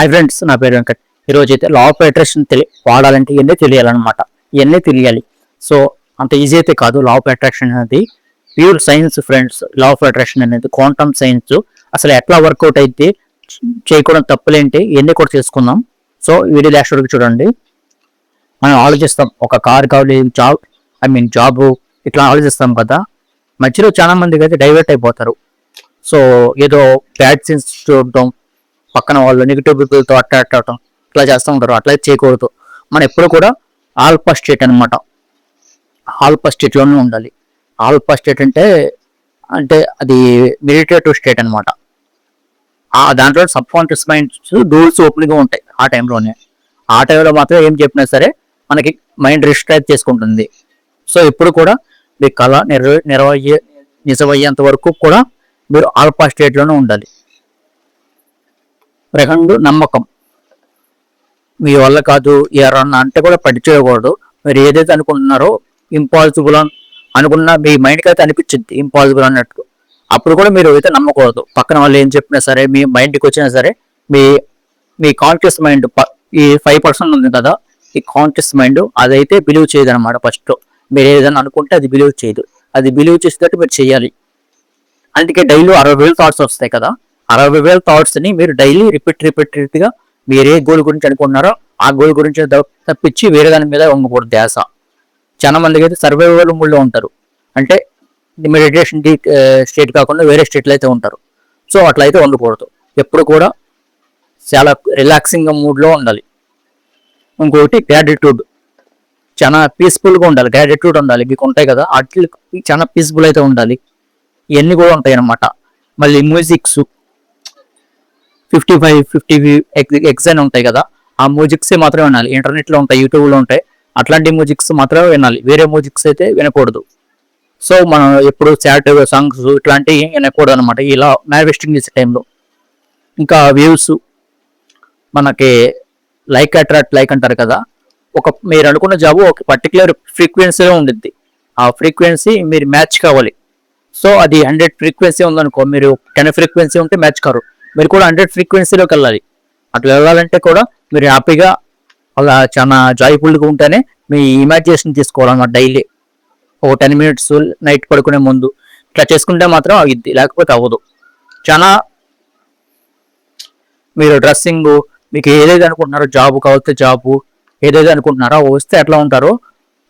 Hi friends, నా పేరు వెంకట్. ఈరోజు అయితే లా ఆఫ్ అట్రాక్షన్ వాడాలంటే ఇవన్నీ తెలియాలన్నమాట. ఇవన్నీ తెలియాలి. సో అంత ఈజీ అయితే కాదు. లా ఆఫ్ అట్రాక్షన్ అనేది pure science friends. Law of attraction అనేది క్వాంటమ్ సైన్స్. అసలు ఎట్లా వర్కౌట్ అయితే చేయకూడదు, తప్పులేంటి, ఇవన్నీ కూడా చేసుకుందాం. సో వీడియో లాస్ట్ వరకు చూడండి. మనం ఆలోచిస్తాం, ఒక కార్ కావాలి, జాబ్ ఇట్లా ఆలోచిస్తాం కదా. మధ్యలో చాలా మందికి అయితే డైవర్ట్ అయిపోతారు. సో ఏదో బ్యాడ్ సీన్స్ చూడటం, పక్కన వాళ్ళు నెగిటివ్ పీపుల్తో అట్రాక్ట్ అవటం, ఇట్లా చేస్తూ ఉంటారు. అట్లా చేయకూడదు. మనం ఎప్పుడు కూడా ఆల్ఫా స్టేట్ అనమాట. ఆల్ఫా స్టేట్లోనే ఉండాలి. ఆల్ఫా స్టేట్ అంటే అది మెడిటేటివ్ స్టేట్ అనమాట. దాంట్లో సబ్ కాన్షియస్ మైండ్స్ డోర్స్ ఓపెన్గా ఉంటాయి. ఆ టైంలో మాత్రం ఏం చెప్పినా సరే మనకి మైండ్ రిస్ట్రైట్ చేసుకుంటుంది. సో ఇప్పుడు కూడా మీ కళ నిజమయ్యేంత వరకు కూడా మీరు ఆల్ఫా స్టేట్లోనే ఉండాలి. రెండు, నమ్మకం. మీ వల్ల కాదు ఎవరన్నా అంటే కూడా పట్టించుకోకూడదు. మీరు ఏదైతే అనుకుంటున్నారో ఇంపాసిబుల్ అనుకున్నా మీ మైండ్కి అయితే అనిపించింది ఇంపాసిబుల్ అన్నట్టు. అప్పుడు కూడా మీరు అయితే నమ్మకూడదు. పక్కన వాళ్ళు ఏం చెప్పినా సరే, మీ మైండ్కి వచ్చినా సరే, మీ కాన్షియస్ మైండ్ ఈ 5% ఉంది కదా, ఈ కాన్షియస్ మైండ్ అదైతే బిలీవ్ చేయదు అనమాట. ఫస్ట్ మీరు ఏదైనా అనుకుంటే అది బిలీవ్ చేయదు. అది బిలీవ్ చేసేటట్టు మీరు చేయాలి. అందుకే డైలీ 60,000 థాట్స్ వస్తాయి కదా. 60,000 థాట్స్ ని మీరు డైలీ రిపీట్గా మీరు ఏ గోల్ గురించి అనుకుంటున్నారో ఆ గోల్ గురించి తప్పించి వేరే దాని మీద ఉండకూడదు ధ్యాస. చాలా మందికి అయితే సర్వైవల్ మూడ్లో ఉంటారు. అంటే మెడిటేషన్ స్టేట్ కాకుండా వేరే స్టేట్లో అయితే ఉంటారు. సో అట్లా అయితే ఉండకూడదు. ఎప్పుడు కూడా చాలా రిలాక్సింగ్ మూడ్లో ఉండాలి. ఇంకొకటి గ్రాటిట్యూడ్. చాలా పీస్ఫుల్గా ఉండాలి. గ్రాటిట్యూడ్ ఉండాలి. మీకు ఉంటాయి కదా, అట్లా చాలా పీస్ఫుల్ అయితే ఉండాలి. ఇవన్నీ కూడా ఉంటాయి అన్నమాట. మళ్ళీ మ్యూజిక్స్ 55 ఎక్స్ అని ఉంటాయి కదా, ఆ మ్యూజిక్స్ మాత్రమే వినాలి. ఇంటర్నెట్లో ఉంటాయి, యూట్యూబ్లో ఉంటాయి. అట్లాంటి మ్యూజిక్స్ మాత్రమే వినాలి. వేరే మ్యూజిక్స్ అయితే వినకూడదు. సో మనం ఎప్పుడు సాడ్ సాంగ్స్ ఇట్లాంటివి వినకూడదు అనమాట ఇలా మేనిఫెస్టింగ్ చేసే టైంలో. ఇంకా వ్యూస్, మనకి లైక్ అట్రాక్ట్ లైక్ అంటారు కదా. మీరు అనుకున్న జాబ్ ఒక పర్టికులర్ ఫ్రీక్వెన్సీలో ఉండిద్ది. ఆ ఫ్రీక్వెన్సీ మీరు మ్యాచ్ కావాలి. సో అది 100 ఫ్రీక్వెన్సీ ఉందనుకో, మీరు 10 ఫ్రీక్వెన్సీ ఉంటే మ్యాచ్ కారు. మీరు కూడా 100 ఫ్రీక్వెన్సీలోకి వెళ్ళాలి. అట్లా వెళ్ళాలంటే కూడా మీరు హ్యాపీగా అలా చాలా జాయ్ఫుల్గా ఉంటేనే మీ ఇమాజినేషన్ తీసుకోవాలన్నమాట. డైలీ ఒక 10 మినిట్స్ నైట్ పడుకునే ముందు ఇట్లా చేసుకుంటే మాత్రం అవ్వద్ది, లేకపోతే అవ్వదు. చాలా మీరు డ్రెస్సింగ్, మీకు ఏదైతే అనుకుంటున్నారో, జాబ్ కావచ్చు జాబు, ఏదైతే అనుకుంటున్నారో వస్తే ఎట్లా ఉంటారో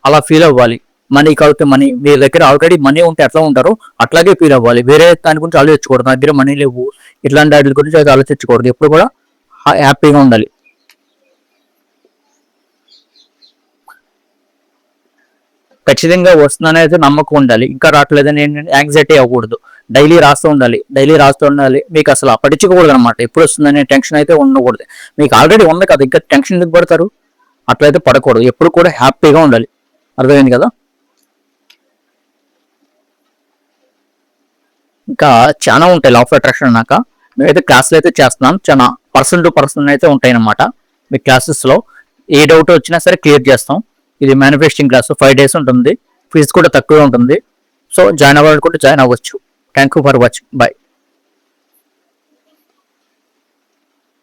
అలా ఫీల్ అవ్వాలి. మనీ కావచ్చు మనీ, మీ దగ్గర ఆల్రెడీ మనీ ఉంటే ఎట్లా ఉంటారో అట్లాగే ఫీల్ అవ్వాలి. వేరే దాని గురించి ఆలోచించకూడదు. నా దగ్గర మనీ లేవు ఇట్లాంటి వాటి గురించి అయితే ఆలోచించకూడదు. ఎప్పుడు కూడా హ్యాపీగా ఉండాలి. ఖచ్చితంగా వస్తుందని అయితే నమ్మకం ఉండాలి. ఇంకా రావట్లేదని యాంగ్జైటీ అవ్వకూడదు. డైలీ రాస్తూ ఉండాలి. మీకు అసలు పట్టించుకోకూడదు అనమాట. ఎప్పుడు వస్తుందనే టెన్షన్ అయితే ఉండకూడదు. మీకు ఆల్రెడీ ఉంది కదా, ఇంకా టెన్షన్ ఎందుకు పడతారు? అట్లయితే పడకూడదు. ఎప్పుడు కూడా హ్యాపీగా ఉండాలి. అర్థమైంది కదా. ఇంకా చాలా ఉంటాయి లా ఆఫ్ అట్రాక్షన్ అన్నాక. మేమైతే క్లాసులు అయితే చేస్తున్నాం. చాలా పర్సన్ టు పర్సన్ అయితే ఉంటాయి అన్నమాట. మీ క్లాసెస్లో ఏ డౌట్ వచ్చినా సరే క్లియర్ చేస్తాం. ఇది మేనిఫెస్టింగ్ క్లాస్ 5 days ఉంటుంది. ఫీజు కూడా తక్కువే ఉంటుంది. సో జాయిన్ అవ్వాలనుకుంటే జాయిన్ అవ్వచ్చు. Thank you for watching. Bye.